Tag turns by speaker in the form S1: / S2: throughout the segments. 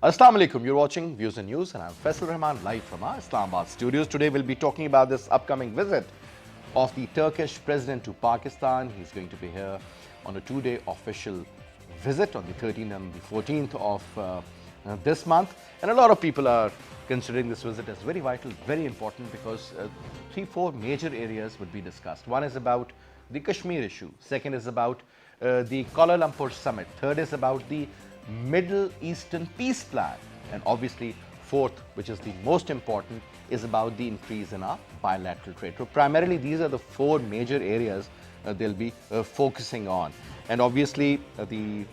S1: Assalamu alaikum, you're watching Views and News and I'm Faisal Rehman live from our Islamabad studios. Today we'll be talking about this upcoming visit of the Turkish President to Pakistan. He's going to be here on a two-day official visit on the 13th and the 14th of this month. And a lot of people are considering this visit as very vital, very important because four major areas would be discussed. One is about the Kashmir issue. Second is about the Kuala Lumpur summit. Third is about the Middle Eastern peace plan. And obviously, fourth, which is the most important, is about the increase in our bilateral trade. So primarily, these are the four major areas they'll be focusing on. And obviously, the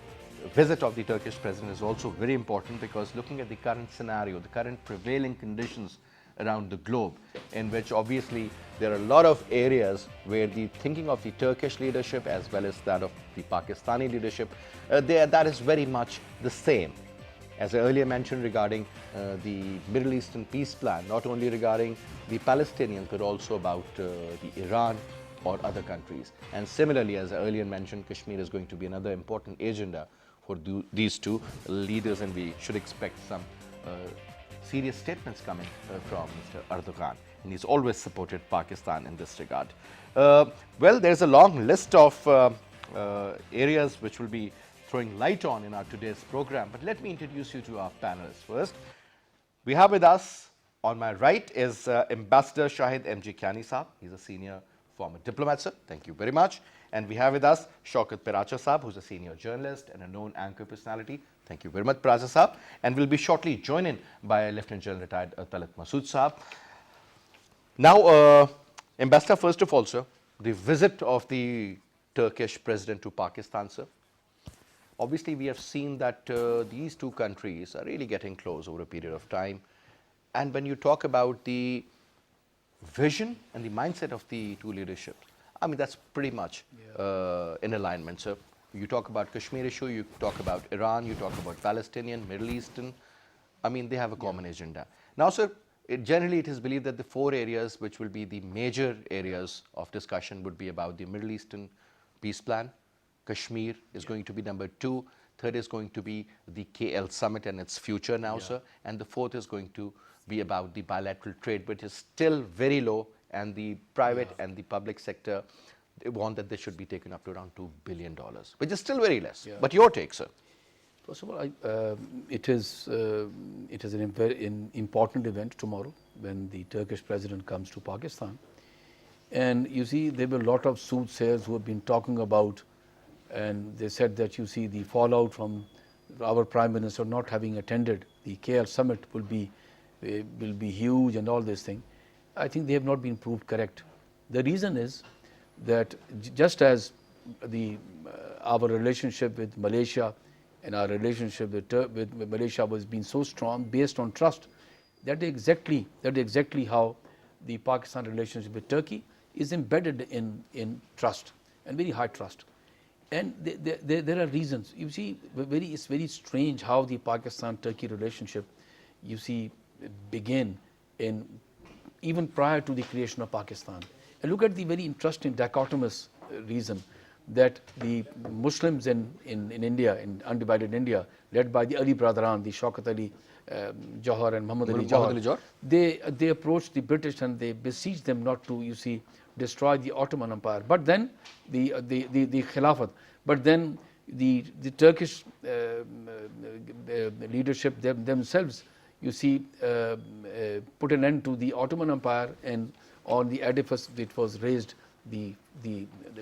S1: visit of the Turkish president is also very important because looking at the current scenario, the current prevailing conditions around the globe, in which obviously there are a lot of areas where the thinking of the Turkish leadership as well as that of the Pakistani leadership, that is very much the same. As I earlier mentioned regarding the Middle Eastern peace plan, not only regarding the Palestinians but also about the Iran or other countries. And similarly, as I earlier mentioned, Kashmir is going to be another important agenda for these two leaders, and we should expect some serious statements coming from Mr. Erdogan, and he's always supported Pakistan in this regard. Well, there's a long list of areas which will be throwing light on in our today's program, but let me introduce you to our panelists first. We have with us, on my right, is Ambassador Shahid M.G. Kyani Saab. He's a senior former diplomat, sir. Thank you very much. And we have with us Shaukat Piracha Saab, who's a senior journalist and a known anchor personality. Thank you very much, Piracha Saab. And we'll be shortly joined in by Lieutenant General retired Talat Masood Saab. Now, Ambassador, first of all, sir, the visit of the Turkish president to Pakistan, sir. Obviously, we have seen that these two countries are really getting close over a period of time. And when you talk about the vision and the mindset of the two leaderships, I mean, that's pretty much in alignment, sir. You talk about Kashmir issue, you talk about Iran, you talk about Palestinian, Middle Eastern. I mean, they have a common agenda. Now, sir, generally it is believed that the four areas which will be the major areas of discussion would be about the Middle Eastern peace plan. Kashmir is going to be number two. Third is going to be the KL summit and its future now, sir. And the fourth is going to be about the bilateral trade, which is still very low, and the private and the public sector they want that they should be taken up to around $2 billion, which is still very less. But your take, sir?
S2: First of all, it is an very important event tomorrow when the Turkish president comes to Pakistan. And you see, there were a lot of soothsayers who have been talking about, and they said that you see the fallout from our prime minister not having attended the KL summit will be huge and all this thing. I think they have not been proved correct. The reason is that just as our relationship with Malaysia and our relationship with Malaysia was being so strong based on trust, that exactly how the Pakistan relationship with Turkey is embedded in trust and very high trust. And there are reasons. You see, it's very strange how the Pakistan-Turkey relationship, you see, began even prior to the creation of Pakistan. And look at the very interesting dichotomous reason that the Muslims in India, in undivided India, led by the Ali Brotherhan, the Shaukat Ali Johar and Muhammad Ali Johar, they approached the British and they besieged them not to, you see, destroy the Ottoman Empire. But then the Khilafat, but then the Turkish leadership themselves, you see, put an end to the Ottoman Empire, and on the edifice it was raised the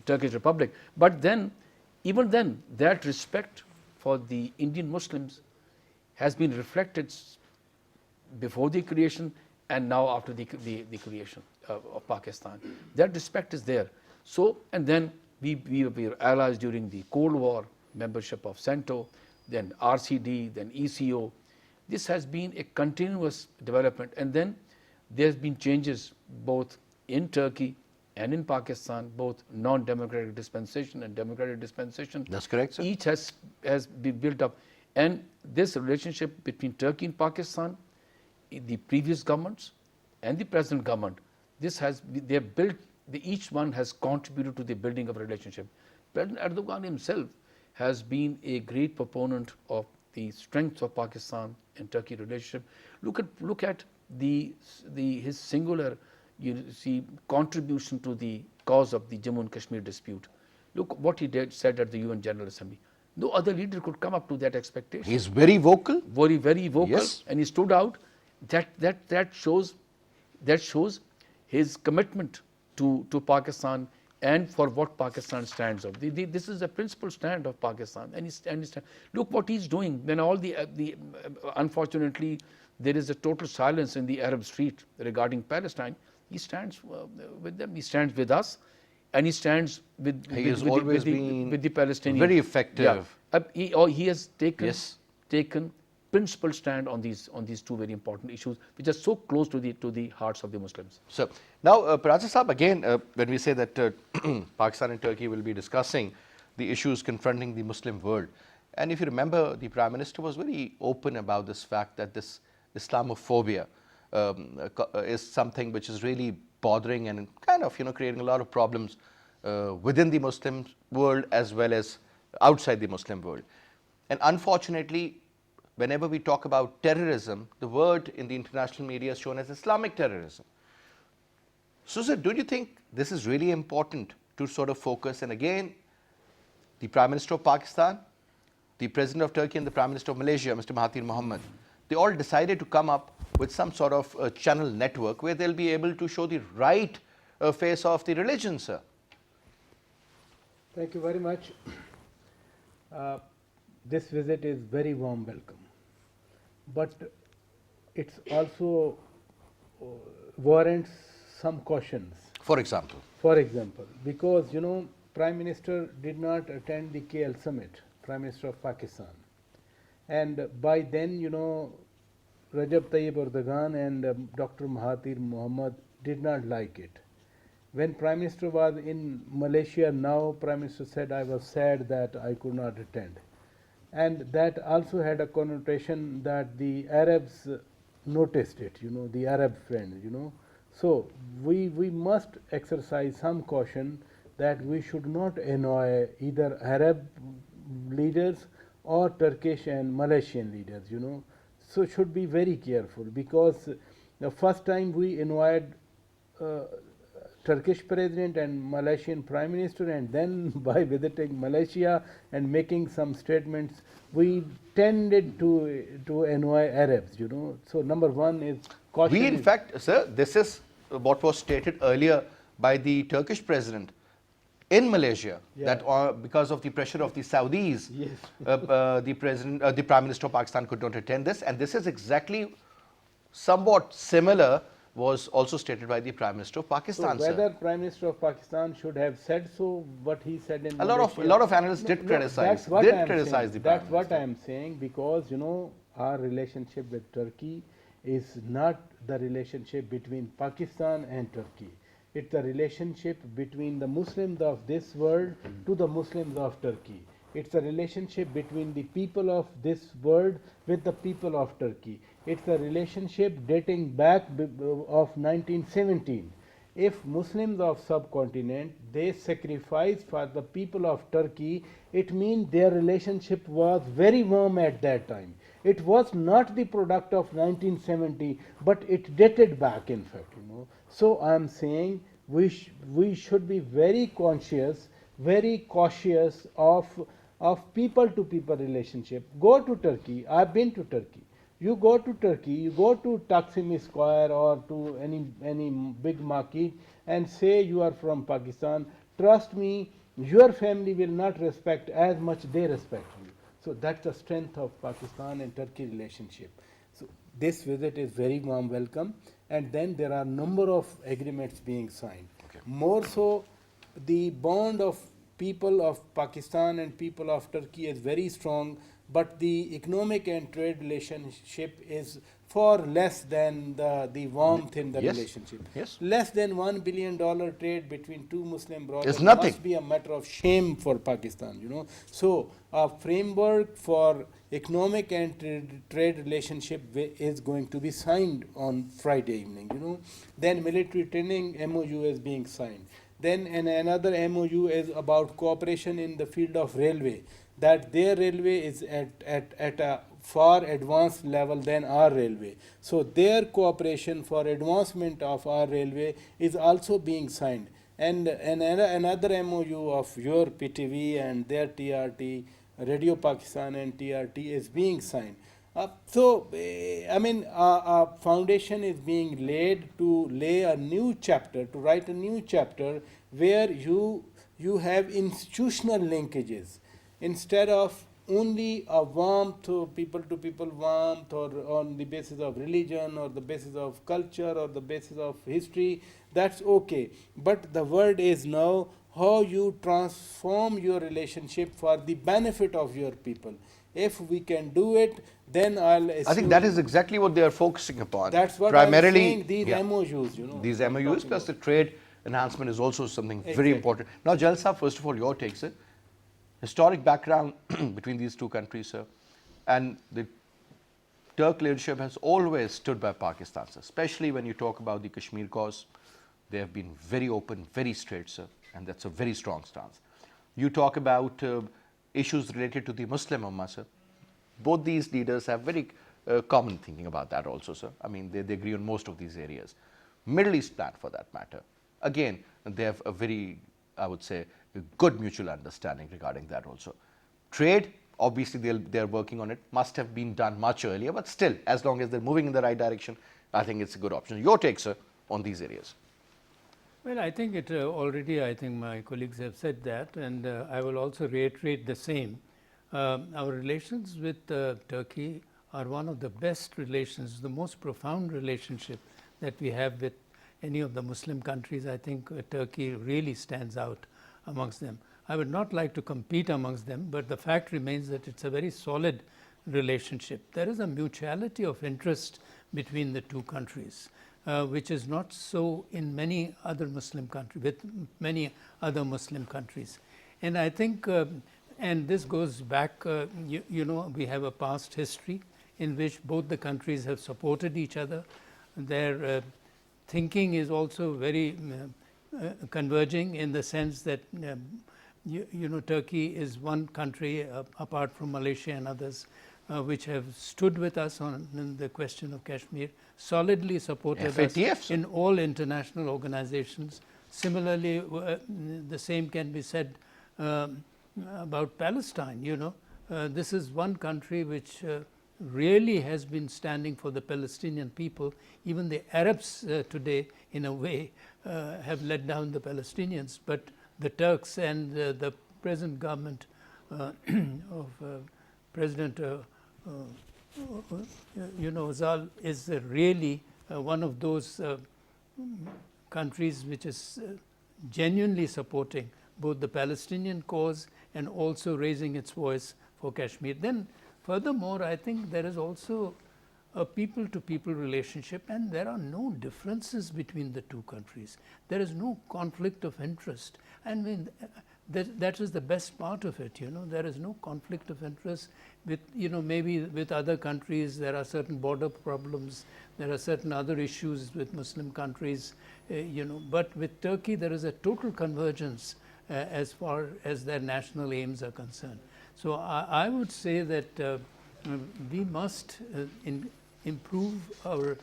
S2: Turkish Republic. But then, even then, that respect for the Indian Muslims has been reflected before the creation and now after the creation of Pakistan. That respect is there. So, and then we were allies during the Cold War, membership of CENTO, then RCD, then ECO. This has been a continuous development, and then there's been changes both in Turkey and in Pakistan, both non-democratic dispensation and democratic dispensation.
S1: That's correct, sir.
S2: Each has been built up, and this relationship between Turkey and Pakistan, the previous governments and the present government, each one has contributed to the building of a relationship. President Erdogan himself has been a great proponent of the strength of Pakistan and Turkey relationship. Look at his singular, you see, contribution to the cause of the Jammu and Kashmir dispute. Look what he said at the UN General Assembly. No other leader could come up to that expectation.
S1: He is very vocal.
S2: Very vocal,
S1: Yes.
S2: and he stood out. That shows his commitment to Pakistan and for what Pakistan stands of. This is a principal stand of Pakistan, and look what he's doing. When all unfortunately there is a total silence in the Arab street regarding Palestine, he stands with them. He stands with us, and he stands with the Palestinians.
S1: Very effective.
S2: Yeah. He has taken
S1: Yes.
S2: principled stand on these two very important issues, which are so close to the hearts of the Muslims.
S1: So now, Raja Saab, again, when we say that Pakistan and Turkey will be discussing the issues confronting the Muslim world, and if you remember, the Prime Minister was very open about this fact that this Islamophobia is something which is really bothering and kind of creating a lot of problems within the Muslim world as well as outside the Muslim world. And unfortunately, whenever we talk about terrorism, the word in the international media is shown as Islamic terrorism. So, sir, do you think this is really important to sort of focus? And again, the Prime Minister of Pakistan, the President of Turkey and the Prime Minister of Malaysia, Mr. Mahathir Mohamad, they all decided to come up with some sort of channel network where they'll be able to show the right face of the religion, sir.
S3: Thank you very much. This visit is very warm welcome, but it's also warrants some cautions.
S1: For example?
S3: For example, because Prime Minister did not attend the KL summit, Prime Minister of Pakistan, and by then Rajab Tayyip Erdogan and Dr. Mahathir Mohamad did not like it. When Prime Minister was in Malaysia, now Prime Minister said, I was sad that I could not attend. And that also had a connotation that the Arabs noticed it, the Arab friends, So we must exercise some caution that we should not annoy either Arab leaders or Turkish and Malaysian leaders, So should be very careful, because the first time we annoyed Turkish President and Malaysian Prime Minister, and then by visiting Malaysia and making some statements, we tended to annoy Arabs, So number one is caution.
S1: We in fact, sir, this is what was stated earlier by the Turkish President in Malaysia, that because of the pressure of the Saudis,
S3: Yes.
S1: the Prime Minister of Pakistan could not attend this, and this is exactly somewhat similar was also stated by the Prime Minister of Pakistan.
S3: So whether
S1: sir.
S3: Prime Minister of Pakistan should have said so, what he said in
S1: a
S3: Malaysia,
S1: lot of analysts did criticize.
S3: That's what I am
S1: criticize
S3: saying.
S1: the Prime
S3: That's what I
S1: Minister.
S3: am saying, because our relationship with Turkey is not the relationship between Pakistan and Turkey. It's the relationship between the Muslims of this world to the Muslims of Turkey. It's a relationship between the people of this world with the people of Turkey. It's a relationship dating back of 1917. If Muslims of subcontinent, they sacrifice for the people of Turkey, it means their relationship was very warm at that time. It was not the product of 1970, but it dated back, in fact, So I am saying we should be very conscious, very cautious of people-to-people relationship. Go to Turkey. I've been to Turkey. You go to Turkey, you go to Taksim Square or to any big market and say you are from Pakistan. Trust me, your family will not respect as much they respect you. So that's the strength of Pakistan and Turkey relationship. So this visit is very warm welcome, and then there are number of agreements being signed.
S1: Okay.
S3: More so, the bond of people of Pakistan and people of Turkey is very strong, but the economic and trade relationship is far less than the warmth in the
S1: Yes.
S3: relationship.
S1: Yes.
S3: Less than $1 billion trade between two Muslim brothers
S1: It's nothing.
S3: must be a matter of shame for Pakistan, So a framework for economic and trade relationship is going to be signed on Friday evening, Then military training MOU is being signed. Then another MOU is about cooperation in the field of railway, that their railway is at a far advanced level than our railway. So their cooperation for advancement of our railway is also being signed. And another MOU of your PTV and their TRT, Radio Pakistan and TRT is being signed. I mean, a foundation is being laid to lay a new chapter, to write a new chapter where you have institutional linkages instead of only a warmth, to people warmth, or on the basis of religion or the basis of culture or the basis of history. That's okay, but the word is now how you transform your relationship for the benefit of your people. If we can do it, then
S1: I think that is exactly what they are focusing upon.
S3: That's what
S1: primarily,
S3: I'm saying, these MOUs,
S1: These MOUs plus the trade enhancement is also something very important. Now, Jalsa, first of all, your take, sir. Historic background between these two countries, sir. And the Turk leadership has always stood by Pakistan, sir. Especially when you talk about the Kashmir cause. They have been very open, very straight, sir. And that's a very strong stance. You talk about issues related to the Muslim Ummah, sir. Both these leaders have very common thinking about that also, sir. I mean, they agree on most of these areas. Middle East plan, for that matter. Again, they have a very, I would say, a good mutual understanding regarding that also. Trade, obviously they're working on it, must have been done much earlier, but still, as long as they're moving in the right direction, I think it's a good option. Your take, sir, on these areas?
S4: Well, I think it already, I think my colleagues have said that, and I will also reiterate the same. Our relations with Turkey are one of the best relations, the most profound relationship that we have with any of the Muslim countries. I think Turkey really stands out amongst them. I would not like to compete amongst them, but the fact remains that it's a very solid relationship. There is a mutuality of interest between the two countries, which is not so in many other Muslim countries, with many other Muslim countries. And I think, and this goes back, you know, we have a past history in which both the countries have supported each other. Their thinking is also very converging in the sense that you know, Turkey is one country apart from Malaysia and others which have stood with us on the question of Kashmir, solidly supported us in all international organizations. Similarly, the same can be said about Palestine. You know, this is one country which really has been standing for the Palestinian people. Even the Arabs today, in a way, have let down the Palestinians, but the Turks and the present government of President you know, Zal is really one of those countries which is genuinely supporting both the Palestinian cause and also raising its voice for Kashmir. Then furthermore, I think there is also a people-to-people relationship, and there are no differences between the two countries. There is no conflict of interest. I mean, that is the best part of it, you know. There is no conflict of interest with, you know, maybe with other countries there are certain border problems, there are certain other issues with Muslim countries, you know, but with Turkey there is a total convergence as far as their national aims are concerned. So I would say that we must improve our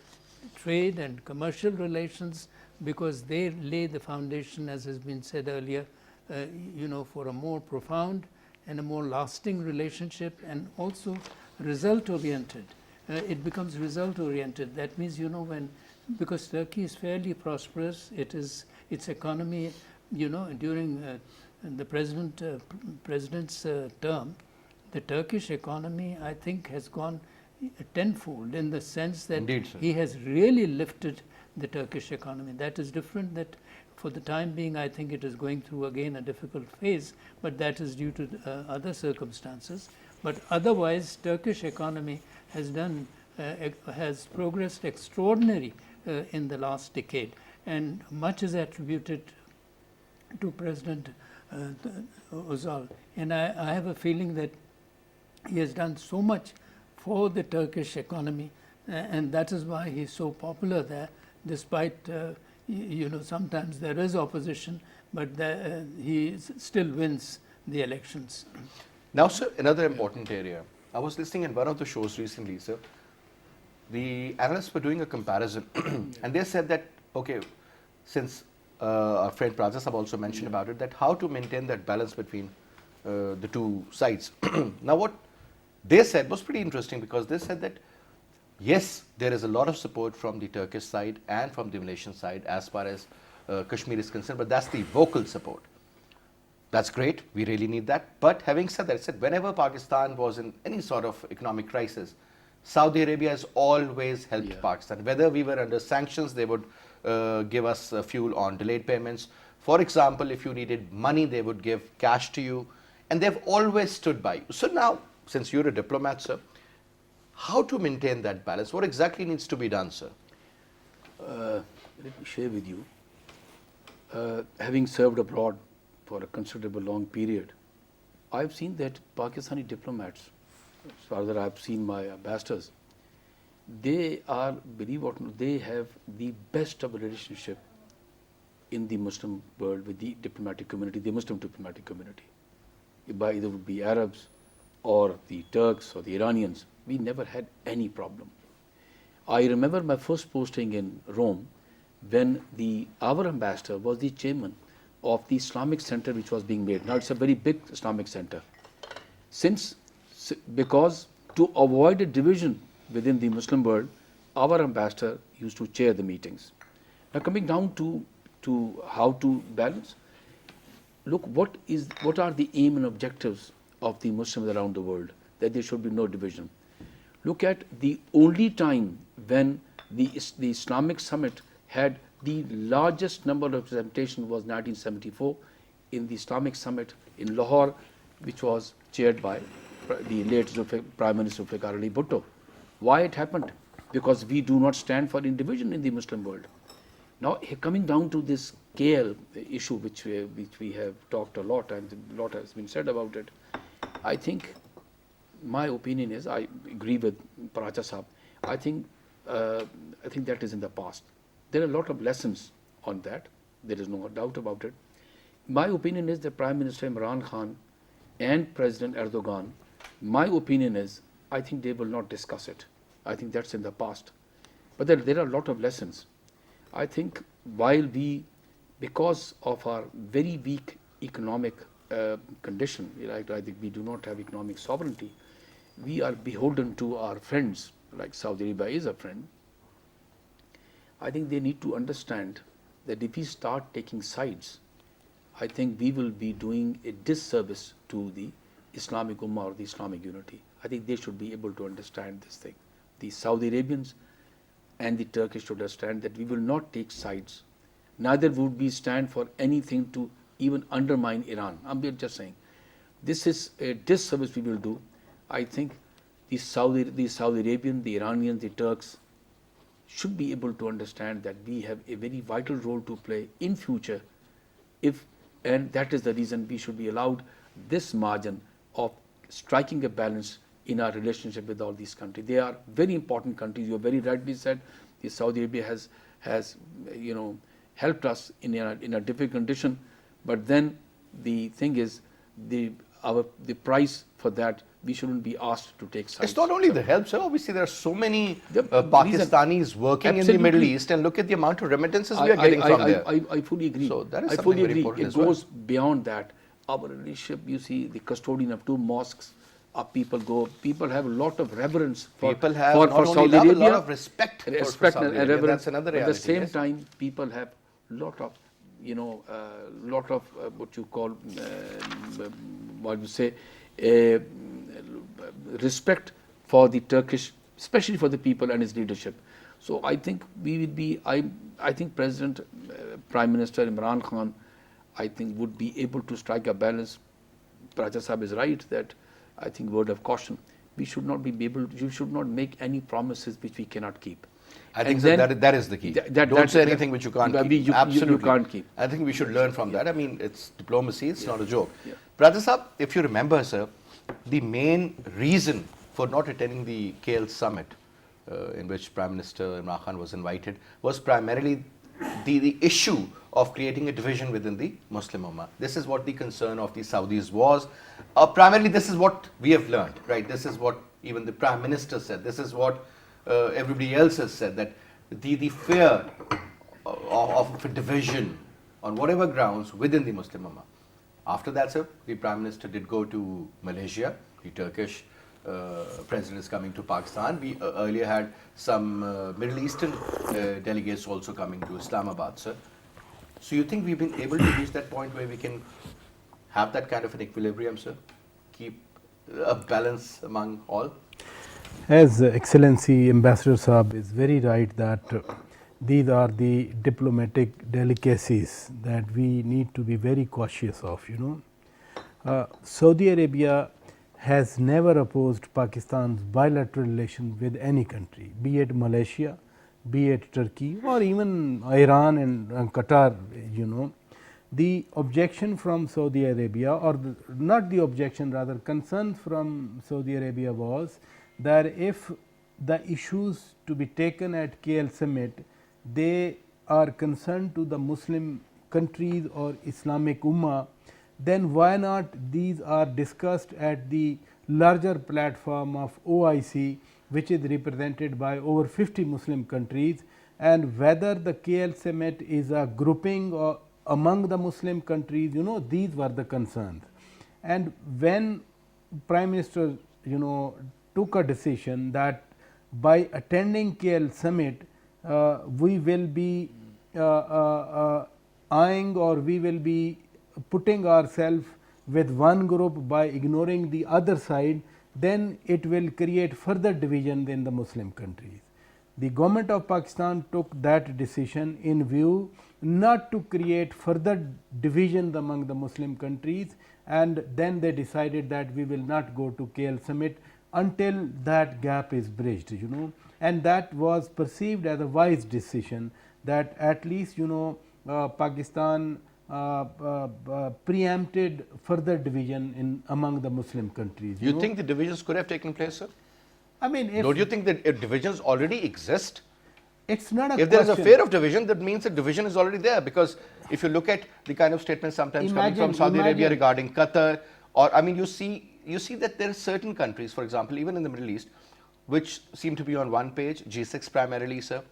S4: trade and commercial relations, because they lay the foundation, as has been said earlier, you know, for a more profound and a more lasting relationship, and also result oriented. It becomes result oriented. That means, you know, because Turkey is fairly prosperous, its economy, you know, during the president's term, the Turkish economy, I think, has gone tenfold, in the sense that
S1: Indeed,
S4: he has really lifted the Turkish economy. That is different. That for the time being, I think it is going through again a difficult phase, but that is due to other circumstances. But otherwise, Turkish economy has progressed extraordinary in the last decade, and much is attributed to President Özal. And I have a feeling that he has done so much for the Turkish economy, and that is why he is so popular there, despite you know, sometimes there is opposition, but he still wins the elections.
S1: Now, sir, another important area, I was listening in one of the shows recently, sir. The analysts were doing a comparison, and they said that, okay, since our friend Prajas have also mentioned about it, that how to maintain that balance between the two sides. Now, what they said was pretty interesting, because they said that, yes, there is a lot of support from the Turkish side and from the Malaysian side as far as Kashmir is concerned, but that's the vocal support. That's great, we really need that. But having said that, I said whenever Pakistan was in any sort of economic crisis, Saudi Arabia has always helped Pakistan. Whether we were under sanctions, they would give us fuel on delayed payments. For example, if you needed money, they would give cash to you. And they've always stood by you. So now, since you're a diplomat, sir, how to maintain that balance? What exactly needs to be done, sir?
S2: Let me share with you. Having served abroad for a considerable long period, I've seen that Pakistani diplomats, as far as I've seen my ambassadors, they are, believe it or not, they have the best of a relationship in the Muslim world with the diplomatic community, the Muslim diplomatic community. By either would be Arabs or the Turks or the Iranians, we never had any problem. I remember my first posting in Rome when our ambassador was the chairman of the Islamic Center which was being made. Now it's a very big Islamic center. Because to avoid a division within the Muslim world, our ambassador used to chair the meetings. Now coming down to how to balance, look, what are the aim and objectives of the Muslims around the world, that there should be no division. Look at the only time when the Islamic Summit had the largest number of representation was 1974 in the Islamic Summit in Lahore, which was chaired by the late Prime Minister Zulfikar Ali Bhutto. Why it happened? Because we do not stand for division in the Muslim world. Now, coming down to this KL issue, which we have talked a lot, and a lot has been said about it, I think my opinion is, I agree with Paracha Sahab, I think that is in the past. There are a lot of lessons on that. There is no doubt about it. My opinion is that Prime Minister Imran Khan and President Erdogan, my opinion is, I think they will not discuss it. I think that's in the past. But there are a lot of lessons. I think while because of our very weak economic condition, I think we do not have economic sovereignty, we are beholden to our friends, like Saudi Arabia is a friend. I think they need to understand that if we start taking sides, I think we will be doing a disservice to the Islamic Ummah or the Islamic unity. I think they should be able to understand this thing. The Saudi Arabians and the Turkish should understand that we will not take sides. Neither would we stand for anything to even undermine Iran. I'm just saying, this is a disservice we will do. I think the Saudi Arabian, the Iranians, the Turks should be able to understand that we have a very vital role to play in future, and that is the reason we should be allowed this margin of striking a balance in our relationship with all these countries. They are very important countries. You have very rightly said, the Saudi Arabia has helped us in a difficult condition, but then the thing is, the price for that, we shouldn't be asked to take sides.
S1: It's not only the help, sir. Obviously, there are so many Pakistanis working in the Middle East, and look at the amount of remittances we are getting from there.
S2: I fully agree.
S1: So that is
S2: I
S1: something
S2: fully
S1: very
S2: agree.
S1: important
S2: It
S1: as well.
S2: goes beyond that. Our relationship, you see, the custodian of 2 mosques, people have a lot of reverence for
S1: People have
S2: for
S1: not only
S2: Saudi
S1: love,
S2: Arabia,
S1: a lot of respect for Saudi
S2: and
S1: Arabia.
S2: reverence.
S1: That's another
S2: At
S1: reality.
S2: the same
S1: yes.
S2: time, people have lot of what you call what you say respect for the Turkish, especially for the people and his leadership. So I think we will be. I think Prime Minister Imran Khan, I think, would be able to strike a balance. Pracha Sahab is right that I think word of caution. We should not be able. You should not make any promises which we cannot keep.
S1: I think that is the key. Don't say anything which you can't keep. Absolutely.
S2: You can't keep.
S1: I think we should learn from that. I mean, it's diplomacy. It's not a joke.
S2: Yeah.
S1: Pracha Sahab, if you remember, sir, the main reason for not attending the KL summit, in which Prime Minister Imran Khan was invited, was primarily the issue of creating a division within the Muslim Ummah. This is what the concern of the Saudis was. Primarily, this is what we have learned, right? This is what even the Prime Minister said, this is what everybody else has said, that the fear of a division on whatever grounds within the Muslim Ummah. After that, sir, the Prime Minister did go to Malaysia. The Turkish President is coming to Pakistan. We earlier had some Middle Eastern delegates also coming to Islamabad, sir. So you think we've been able to reach that point where we can have that kind of an equilibrium, sir? Keep a balance among all?
S3: As Excellency Ambassador Saab is very right that these are the diplomatic delicacies that we need to be very cautious of, you know. Saudi Arabia has never opposed Pakistan's bilateral relation with any country, be it Malaysia, be it Turkey or even Iran and Qatar, you know. The objection from Saudi Arabia, or not the objection, rather concern from Saudi Arabia was that if the issues to be taken at KL summit, they are concerned to the Muslim countries or Islamic Ummah, then why not these are discussed at the larger platform of OIC, which is represented by over 50 Muslim countries, and whether the KL summit is a grouping or among the Muslim countries, you know, these were the concerns. And when Prime Minister, you know, took a decision that by attending KL summit, we will be eyeing, or we will be putting ourselves with one group by ignoring the other side, then it will create further division in the Muslim countries. The government of Pakistan took that decision in view not to create further division among the Muslim countries, and then they decided that we will not go to KL summit until that gap is bridged, you know, and that was perceived as a wise decision, that at least, you know, Pakistan preempted further division in among the Muslim countries.
S1: You think the divisions could have taken place, sir?
S3: I mean, if
S1: don't you think that if divisions already exist?
S3: It's not a
S1: if there is a
S3: question.
S1: fear of division, that means that division is already there, because if you look at the kind of statements sometimes coming from Saudi Arabia regarding Qatar, or I mean, you see that there are certain countries, for example, even in the Middle East, which seem to be on one page, G6 primarily, sir.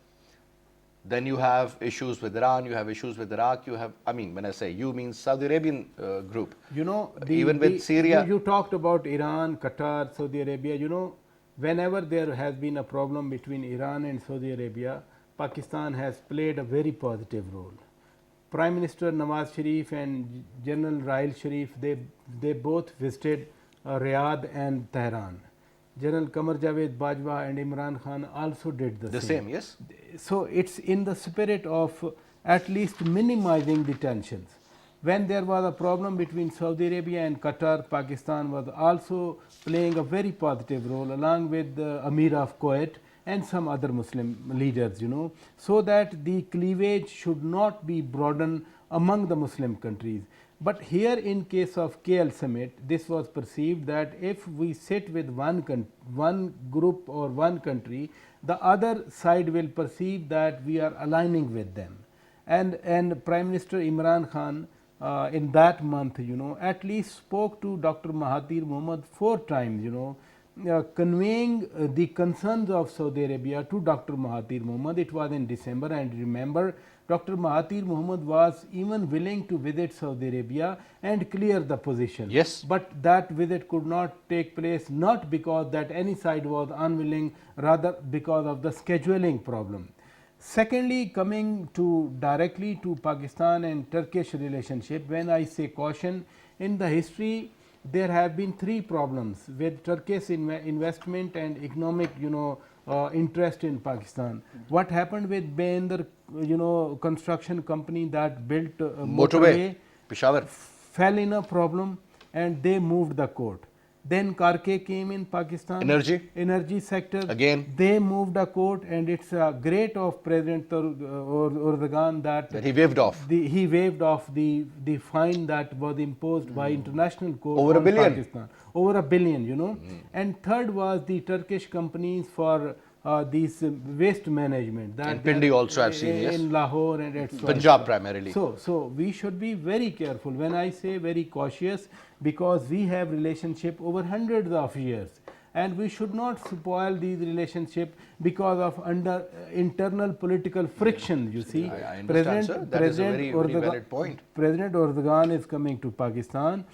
S1: Then you have issues with Iran, you have issues with Iraq, you have, I mean, when I say you, means Saudi Arabian group.
S3: You know,
S1: even with Syria.
S3: You talked about Iran, Qatar, Saudi Arabia, you know, whenever there has been a problem between Iran and Saudi Arabia, Pakistan has played a very positive role. Prime Minister Nawaz Sharif and General Rahil Sharif, they both visited Riyadh and Tehran. General Qamar Javed Bajwa and Imran Khan also did the same.
S1: Yes.
S3: So it's in the spirit of at least minimizing the tensions. When there was a problem between Saudi Arabia and Qatar, Pakistan was also playing a very positive role along with the Amir of Kuwait and some other Muslim leaders, you know, so that the cleavage should not be broadened among the Muslim countries. But here in case of KL summit, this was perceived that if we sit with one group or one country, the other side will perceive that we are aligning with them. And Prime Minister Imran Khan in that month, you know, at least spoke to Dr. Mahathir Mohamad 4 times, you know, conveying the concerns of Saudi Arabia to Dr. Mahathir Mohamad. It was in December, and remember, Dr. Mahathir Mohamad was even willing to visit Saudi Arabia and clear the position.
S1: Yes.
S3: But that visit could not take place, not because that any side was unwilling, rather because of the scheduling problem. Secondly, coming to directly to Pakistan and Turkish relationship, when I say caution, in the history there have been 3 problems with Turkish investment and economic, you know, interest in Pakistan. What happened with Beender, you know, construction company that built motorway,
S1: Peshawar,
S3: fell in a problem and they moved the court. Then Karke came in Pakistan, energy sector,
S1: again
S3: they moved a court, and it's a great of President Erdogan that
S1: he waived off.
S3: He waived off the fine that was imposed by international court
S1: over
S3: on
S1: $1 billion.
S3: Pakistan. Over $1 billion, you know. And third was the Turkish companies for these waste management. That
S1: and Pindi also I've seen, yes.
S3: In Lahore and at
S1: Punjab primarily.
S3: So we should be very careful. When I say very cautious, because we have relationship over hundreds of years, and we should not spoil these relationship because of internal political friction. You see,
S1: I understand, sir. That is a very valid point.
S3: President Erdogan is coming to Pakistan.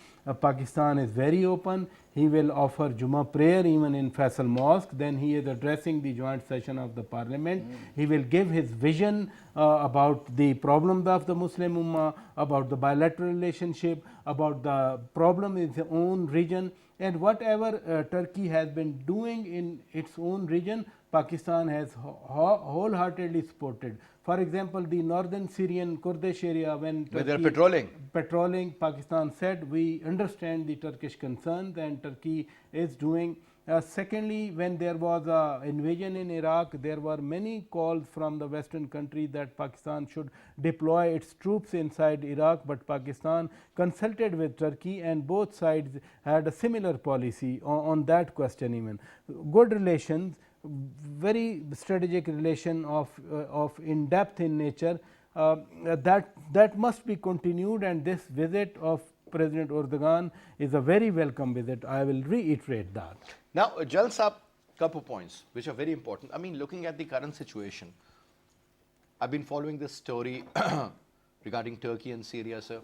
S3: Pakistan is very open. He will offer Jummah prayer even in Faisal Mosque. Then he is addressing the joint session of the parliament. He will give his vision about the problems of the Muslim Ummah, about the bilateral relationship, about the problem in its own region, and whatever Turkey has been doing in its own region, Pakistan has wholeheartedly supported. For example, the northern Syrian Kurdish area, when
S1: Where they are
S3: patrolling, Pakistan said we understand the Turkish concerns and Turkey is doing. Secondly, when there was an invasion in Iraq, there were many calls from the Western countries that Pakistan should deploy its troops inside Iraq, but Pakistan consulted with Turkey and both sides had a similar policy on that question even. Good relations, very strategic relation of in depth in nature, that must be continued, and this visit of President Erdogan is a very welcome visit. I will reiterate that.
S1: Now, Jal Saab, couple points which are very important. I mean, looking at the current situation, I've been following this story regarding Turkey and Syria, sir.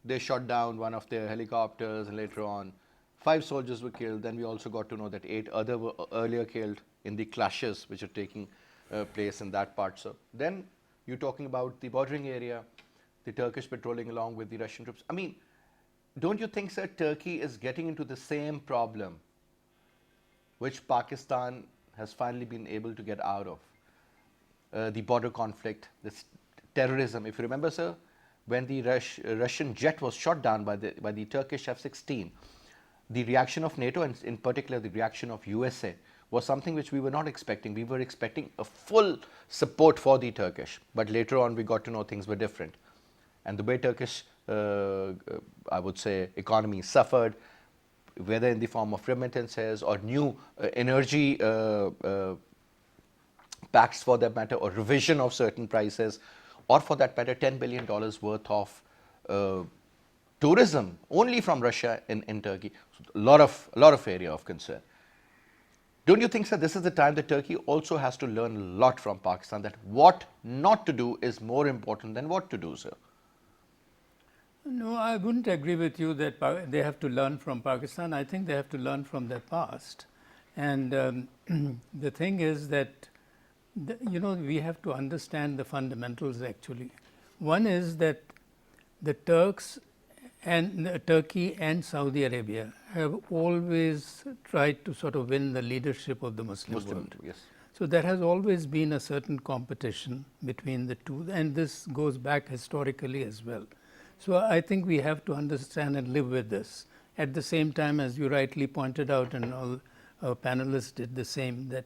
S1: They shot down one of their helicopters, and later on 5 soldiers were killed. Then we also got to know that 8 other were earlier killed in the clashes which are taking place in that part, sir. Then you're talking about the bordering area, the Turkish patrolling along with the Russian troops. I mean, don't you think, sir, Turkey is getting into the same problem which Pakistan has finally been able to get out of? The border conflict, this terrorism. If you remember, sir, when the Russian jet was shot down by the Turkish F-16, the reaction of NATO and in particular the reaction of USA was something which we were not expecting. We were expecting a full support for the Turkish, but later on we got to know things were different. And the way Turkish, I would say, economy suffered, whether in the form of remittances or new energy pacts for that matter, or revision of certain prices, or for that matter $10 billion worth of tourism only from Russia in Turkey. So a lot of area of concern. Don't you think, sir, this is the time that Turkey also has to learn a lot from Pakistan, that what not to do is more important than what to do, sir?
S4: No, I wouldn't agree with you that they have to learn from Pakistan. I think they have to learn from their past. And the thing is that, we have to understand the fundamentals actually. One is that the Turks and Turkey and Saudi Arabia have always tried to sort of win the leadership of the Muslim world.
S1: Yes.
S4: So there has always been a certain competition between the two, and this goes back historically as well. So I think we have to understand and live with this. At the same time, as you rightly pointed out, and all our panelists did the same, that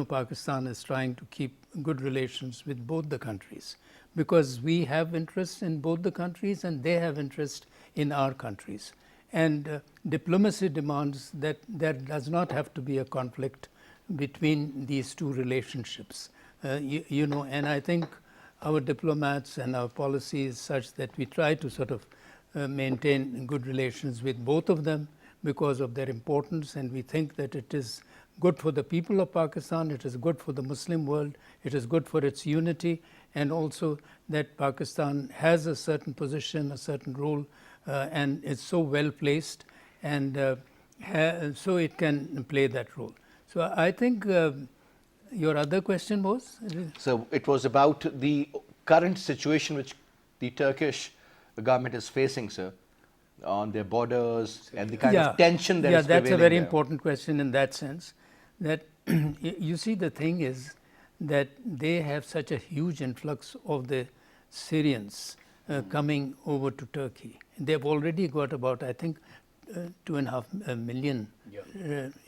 S4: Pakistan is trying to keep good relations with both the countries, because we have interest in both the countries and they have interest in our countries. And diplomacy demands that there does not have to be a conflict between these two relationships. And I think our diplomats and our policy is such that we try to sort of maintain good relations with both of them because of their importance, and we think that it is good for the people of Pakistan, it is good for the Muslim world, it is good for its unity, and also that Pakistan has a certain position, a certain role, and is so well placed, and so it can play that role. So I think your other question was?
S1: So it was about the current situation which the Turkish government is facing, sir, on their borders and the kind of tension that is prevailing.
S4: Yeah, that's a very important question in that sense. That you see, the thing is that they have such a huge influx of the Syrians coming over to Turkey. They've already got about, I think, 2.5 million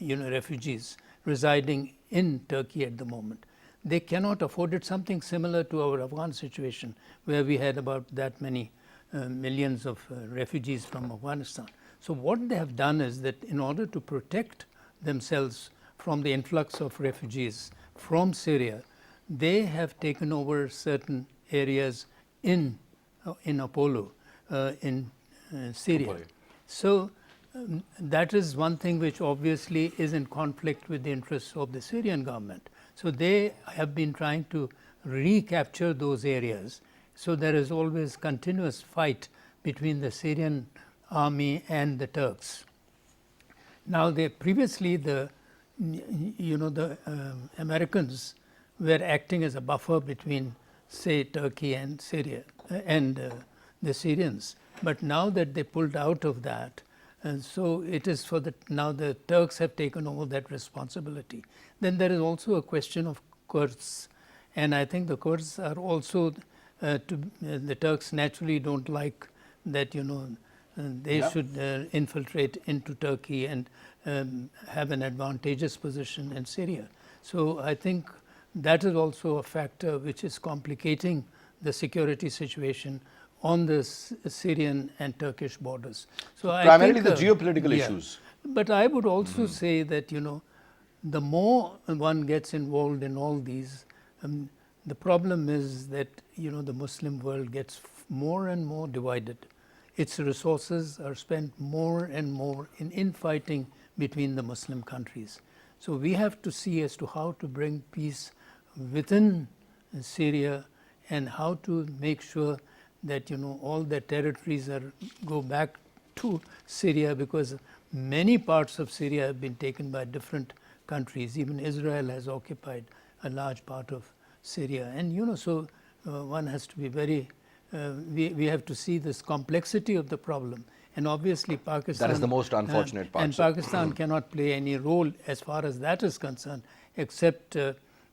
S4: refugees residing in Turkey at the moment. They cannot afford it. Something similar to our Afghan situation, where we had about that many millions of refugees from Afghanistan. So what they have done is that in order to protect themselves from the influx of refugees from Syria, they have taken over certain areas in Apollo, in Syria. So that is one thing which obviously is in conflict with the interests of the Syrian government. So they have been trying to recapture those areas. So there is always continuous fight between the Syrian army and the Turks. Now, previously the Americans were acting as a buffer between, say, Turkey and Syria and the Syrians. But now that they pulled out of that, and so it is now the Turks have taken over that responsibility. Then there is also a question of Kurds, and I think the Kurds are also the Turks naturally don't like that they should infiltrate into Turkey and have an advantageous position in Syria. So I think that is also a factor which is complicating the security situation on the Syrian and Turkish borders. So
S1: primarily
S4: I think,
S1: the geopolitical issues.
S4: But I would also say that the more one gets involved in all these, the problem is that the Muslim world gets more and more divided. Its resources are spent more and more in infighting between the Muslim countries. So we have to see as to how to bring peace within Syria and how to make sure that all the territories go back to Syria, because many parts of Syria have been taken by different countries. Even Israel has occupied a large part of Syria, and so one has to be very. We have to see this complexity of the problem, and obviously Pakistan.
S1: That is the most unfortunate part.
S4: And Pakistan cannot play any role as far as that is concerned, except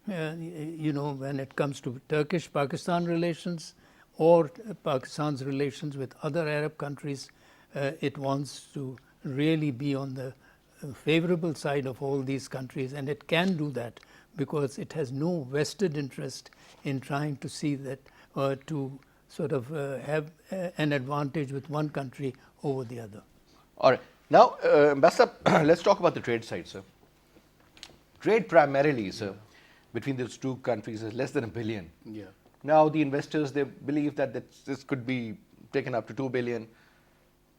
S4: when it comes to Turkish-Pakistan relations or Pakistan's relations with other Arab countries. It wants to really be on the favorable side of all these countries, and it can do that because it has no vested interest in trying to see that to sort of have an advantage with one country over the other.
S1: All right. Now, Ambassador, let's talk about the trade side, sir. Trade primarily, sir, between those two countries is less than $1 billion.
S2: Yeah.
S1: Now, the investors, they believe that this could be taken up to $2 billion.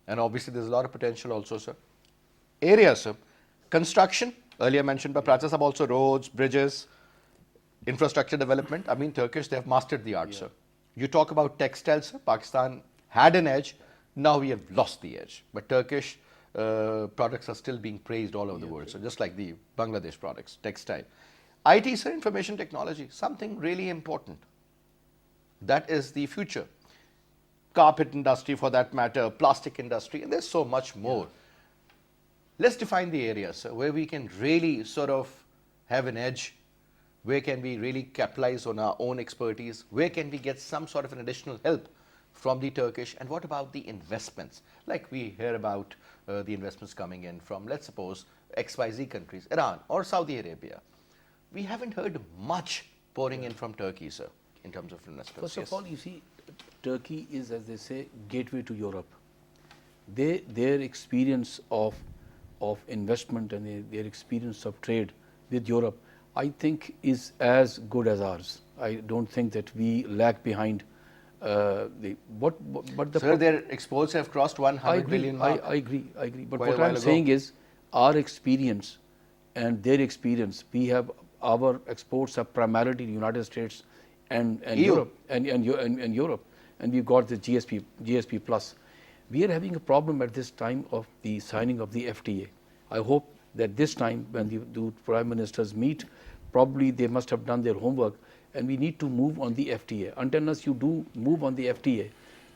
S1: And obviously, there's a lot of potential also, sir. Areas, sir. Construction, earlier mentioned by Pracha Sahab, also roads, bridges, infrastructure development. I mean, Turkish, they have mastered the art, sir. You talk about textiles, sir. Pakistan had an edge. Now we have lost the edge. But Turkish products are still being praised all over the world. So just like the Bangladesh products, textile. IT, sir, information technology, something really important. That is the future. Carpet industry for that matter, plastic industry, and there's so much more. Let's define the areas, sir, where we can really sort of have an edge. Where can we really capitalize on our own expertise? Where can we get some sort of an additional help from the Turkish? And what about the investments? Like we hear about the investments coming in from, let's suppose, XYZ countries, Iran or Saudi Arabia. We haven't heard much pouring in from Turkey, sir, in terms of investments.
S2: First of all, you see, Turkey is, as they say, gateway to Europe. Their experience of investment and their experience of trade with Europe, I think, is as good as ours. I don't think that we lag behind.
S1: Sir, their exports have crossed 100 billion mark.
S2: I agree. But what I'm saying is, our experience and their experience, our exports are primarily the United States and Europe and Europe, and we've got the GSP plus. We are having a problem at this time of the signing of the FTA. I hope that this time when the prime ministers meet, probably they must have done their homework, and we need to move on the FTA. Unless you do move on the FTA,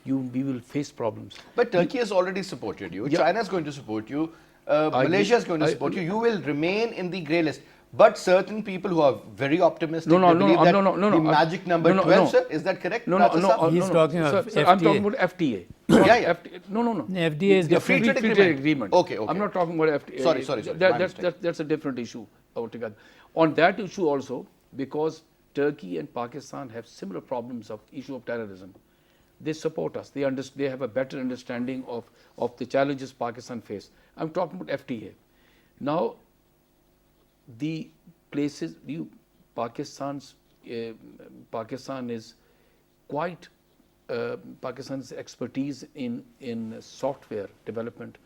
S2: we will face problems.
S1: But Turkey has already supported you. Yeah. China is going to support you. Malaysia is going to support you. You will remain in the grey list. But certain people who are very optimistic believe that the magic number 12, sir, is that correct?
S2: No.
S4: He's talking about FTA.
S2: I'm talking about FTA.
S1: Yeah.
S2: No.
S4: FDA is
S1: the free trade
S2: agreement.
S1: Okay.
S2: I'm not talking about FTA.
S1: Sorry.
S2: That's a different issue altogether. On that issue also, because Turkey and Pakistan have similar problems of issue of terrorism, they support us. They have a better understanding of the challenges Pakistan face. I'm talking about FTA. Now, the places Pakistan is quite Pakistan's expertise in software development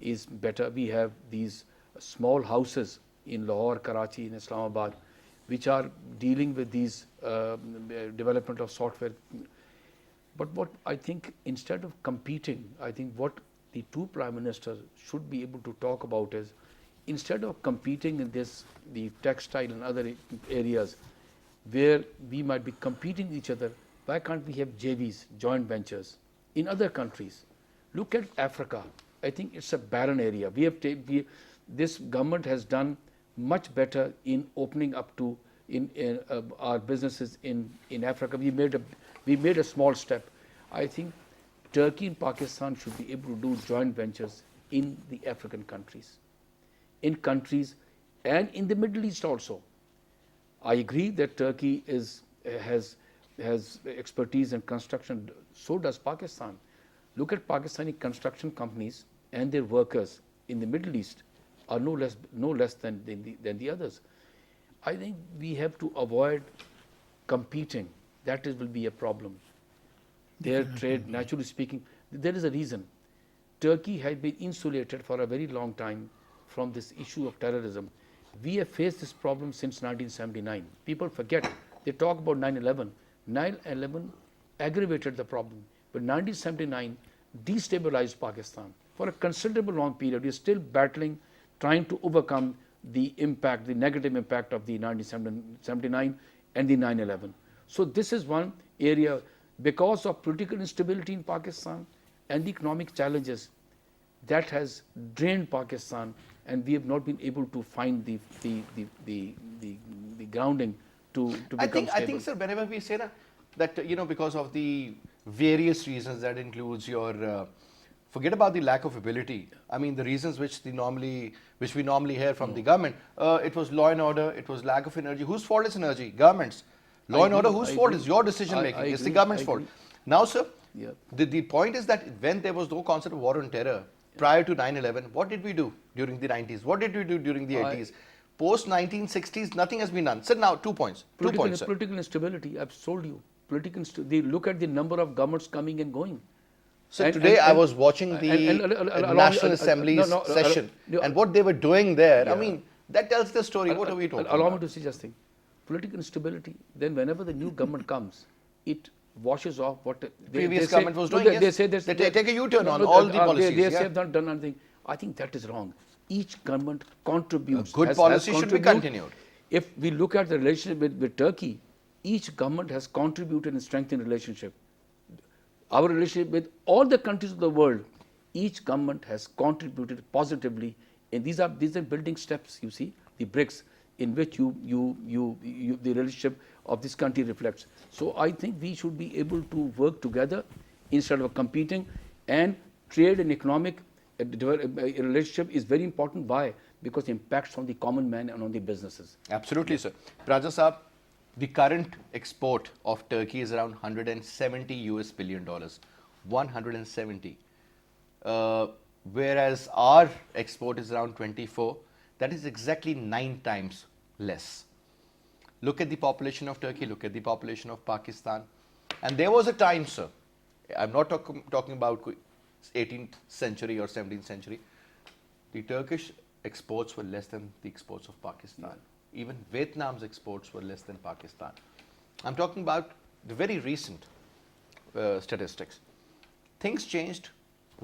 S2: is better. We have these small houses in Lahore, Karachi, in Islamabad, which are dealing with these development of software. But what I think, instead of competing, I think what the two prime ministers should be able to talk about is, instead of competing in this, the textile and other areas where we might be competing each other, why can't we have JVs, joint ventures, in other countries? Look at Africa. I think it's a barren area. This government has done much better in opening up to our businesses in Africa. We made a small step. I think Turkey and Pakistan should be able to do joint ventures in the African countries, and in the Middle East also. I agree that Turkey has expertise in construction. So does Pakistan. Look at Pakistani construction companies and their workers in the Middle East are no less than the others. I think we have to avoid competing. That will be a problem. Their trade, naturally speaking, there is a reason. Turkey has been insulated for a very long time from this issue of terrorism. We have faced this problem since 1979. People forget. They talk about 9/11. 9/11 aggravated the problem, but 1979 destabilized Pakistan. For a considerable long period, we are still battling, trying to overcome the impact, the negative impact of the 1979 and the 9/11. So this is one area, because of political instability in Pakistan and the economic challenges, that has drained Pakistan, and we have not been able to find the grounding to become stable.
S1: I think, sir, whenever we say that because of the various reasons, that includes your forget about the lack of ability. I mean, the reasons which we normally hear from the government. It was law and order. It was lack of energy. Whose fault is energy? Government's. Law and order. Whose fault is your decision making? It's the government's fault. Now, sir, the point is that when there was no concept of war on terror prior to 9/11, what did we do during the 90s? What did we do during the 80s? Post 1960s, nothing has been done. Sir, now 2 points.
S2: Political instability. I've told you. Look at the number of governments coming and going.
S1: So today I was watching the National Assembly's session, and what they were doing there, I mean, that tells the story. What are we talking about?
S2: Allow me to say just thing. Political instability, then whenever the new government comes, it washes off what the
S1: previous government was doing.
S2: They say they
S1: take a U-turn on all the policies.
S2: They say have not done anything. I think that is wrong. Each government contributes.
S1: Good policy should be continued.
S2: If we look at the relationship with Turkey, each government has contributed in strengthening relationship. Our relationship with all the countries of the world, each government has contributed positively, and these are building steps. You see the bricks in which the relationship of this country reflects. So I think we should be able to work together instead of competing, and trade and economic relationship is very important. Why? Because it impacts on the common man and on the businesses.
S1: Absolutely, sir. Raja Saab, the current export of Turkey is around $170 billion. 170. Whereas our export is around 24. That is exactly 9 times less. Look at the population of Turkey, look at the population of Pakistan. And there was a time, sir, I'm not talking about 18th century or 17th century, the Turkish exports were less than the exports of Pakistan. Even Vietnam's exports were less than Pakistan. I'm talking about the very recent statistics. Things changed,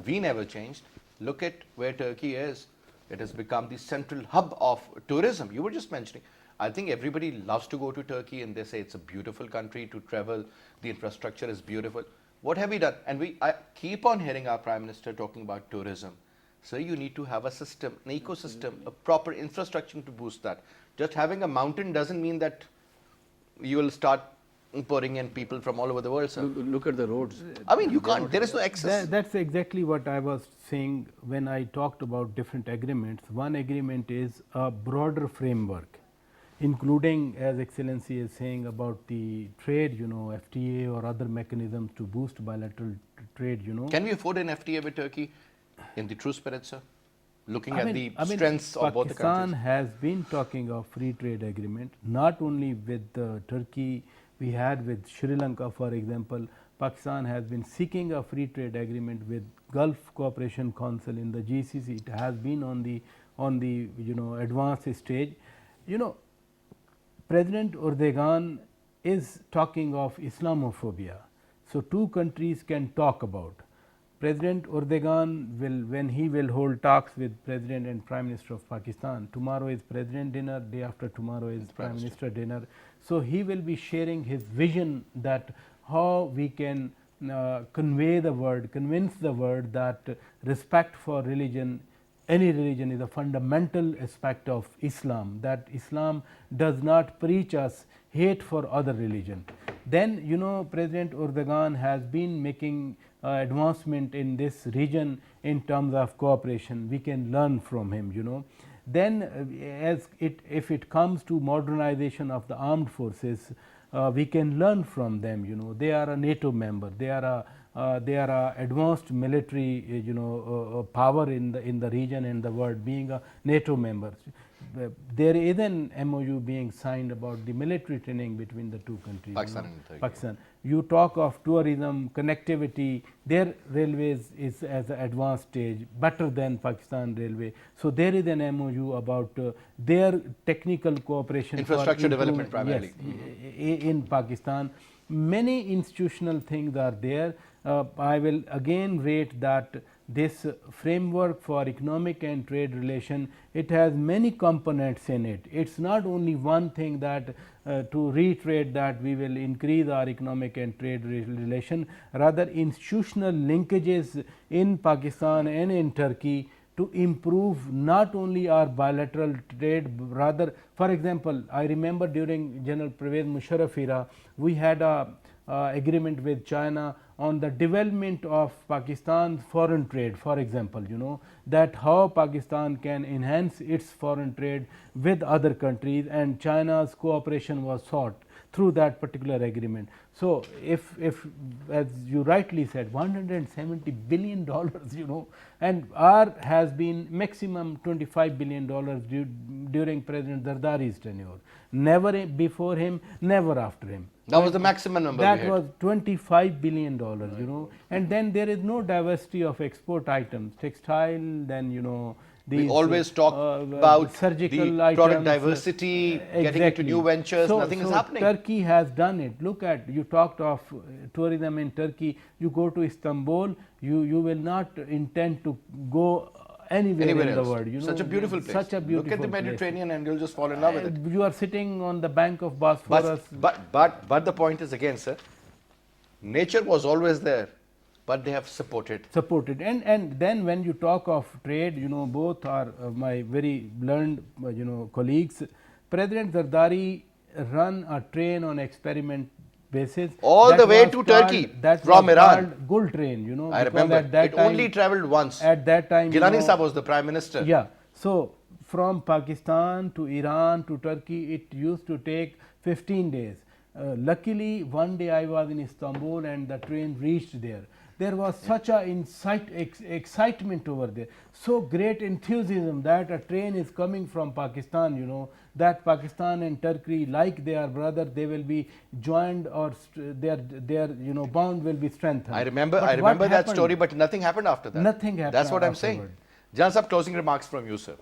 S1: we never changed. Look at where Turkey is. It has become the central hub of tourism. You were just mentioning. I think everybody loves to go to Turkey, and they say it's a beautiful country to travel. The infrastructure is beautiful. What have we done? And I keep on hearing our Prime Minister talking about tourism. So you need to have a system, an ecosystem, a proper infrastructure to boost that. Just having a mountain doesn't mean that you will start pouring in people from all over the world, sir.
S2: Look at the roads.
S1: I mean, you can't. There is no access.
S3: That's exactly what I was saying when I talked about different agreements. One agreement is a broader framework, including, as Excellency is saying, about the trade, FTA or other mechanisms to boost bilateral trade,
S1: Can we afford an FTA with Turkey in the true spirit, sir? Looking at the strengths of both the countries.
S3: Pakistan has been talking of free trade agreement, not only with Turkey. We had with Sri Lanka, for example, Pakistan has been seeking a free trade agreement with Gulf Cooperation Council in the GCC. It has been on the advanced stage. President Erdogan is talking of Islamophobia. So, two countries can talk about. President Erdogan will, when he will hold talks with President and Prime Minister of Pakistan, tomorrow is President dinner, day after tomorrow is Prime Minister dinner. So, he will be sharing his vision that how we can convey the word, convince the word that respect for religion, any religion, is a fundamental aspect of Islam, that Islam does not preach us hate for other religion. Then President Erdogan has been making advancement in this region in terms of cooperation. We can learn from him. Then if it comes to modernization of the armed forces, we can learn from them. They are a NATO member, they are a advanced military power in the region and the world, being a NATO member. There is an MOU being signed about the military training between the two countries.
S1: Pakistan and Turkey.
S3: Pakistan. You talk of tourism, connectivity, their railways is as an advanced stage, better than Pakistan railway. So, there is an MOU about their technical cooperation,
S1: infrastructure development primarily.
S3: Yes, in Pakistan. Many institutional things are there. I will again rate that this framework for economic and trade relation, it has many components in it. It is not only one thing that to reiterate that we will increase our economic and trade relation, rather institutional linkages in Pakistan and in Turkey to improve not only our bilateral trade, rather, for example, I remember during General Pervez Musharraf era, we had a agreement with China on the development of Pakistan's foreign trade, for example, that how Pakistan can enhance its foreign trade with other countries, and China's cooperation was sought through that particular agreement. So, if as you rightly said, $170 billion, and R has been maximum $25 billion during President Zardari's tenure, never before him, never after him.
S1: That was the maximum number.
S3: That was $25 billion, and then there is no diversity of export items, textile, then
S1: we always talk about
S3: surgical
S1: the
S3: items,
S1: product diversity, getting into new ventures. Nothing is happening.
S3: Turkey has done it. Look at, you talked of tourism in Turkey. You go to Istanbul, you will not intend to go anywhere in
S1: else.
S3: the world.
S1: Such a beautiful place.
S3: Such a beautiful
S1: Look at the Mediterranean and you'll just fall in love with it.
S3: You are sitting on the bank of Bosphorus.
S1: But the point is again, sir, nature was always there, but they have supported.
S3: And then when you talk of trade, both are my very learned colleagues. President Zardari run a train on experiment basis
S1: all the way to Turkey from Iran.
S3: Gul train,
S1: I remember
S3: at that
S1: it
S3: time,
S1: only travelled once.
S3: At that time,
S1: Gilani Sahib was the Prime Minister.
S3: Yeah. So, from Pakistan to Iran to Turkey, it used to take 15 days. Luckily, one day I was in Istanbul and the train reached there. There was such a excitement over there, so great enthusiasm that a train is coming from Pakistan, that Pakistan and Turkey, like they are brother, they will be joined, or their bond will be strengthened.
S1: I remember that story, but nothing happened after that.
S3: Nothing happened.
S1: That's what I'm
S3: afterward.
S1: saying. Jan Sahib, closing remarks from you, sir.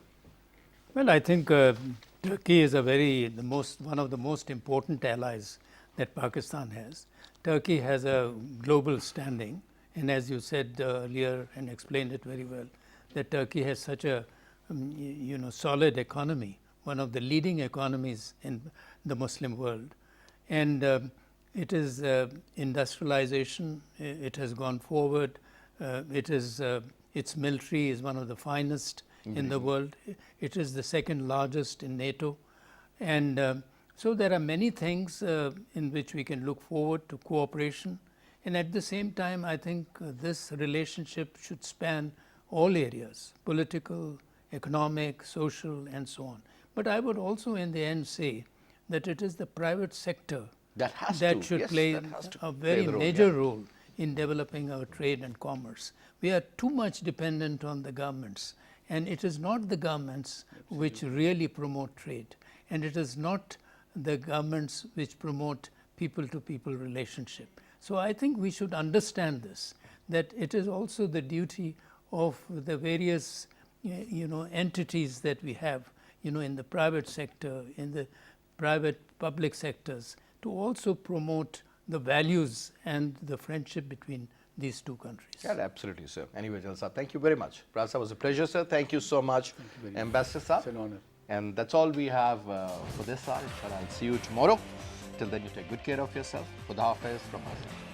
S4: Well, I think Turkey is one of the most important allies that Pakistan has. Turkey has a global standing. And as you said earlier and explained it very well, that Turkey has such a solid economy, one of the leading economies in the Muslim world, and it is industrialization. It has gone forward. Its military is one of the finest in the world. It is the second largest in NATO, and so there are many things in which we can look forward to cooperation. And at the same time, I think this relationship should span all areas: political, economic, social, and so on. But I would also in the end say that it is the private sector that should play a very major role in developing our trade and commerce. We are too much dependent on the governments, and it is not the governments which really promote trade, and it is not the governments which promote people-to-people relationship. So I think we should understand this, that it is also the duty of the various entities that we have in the private sector, in the private public sectors, to also promote the values and the friendship between these two countries.
S1: Yeah, absolutely, sir. Anyway, Jalsa, thank you very much. Prasa, was a pleasure, sir. Thank you so much, Ambassador Saab.
S2: It's an honor.
S1: And that's all we have for this hour. Inshallah, I'll see you tomorrow. Till then, you take good care of yourself. Khuda Hafiz from us.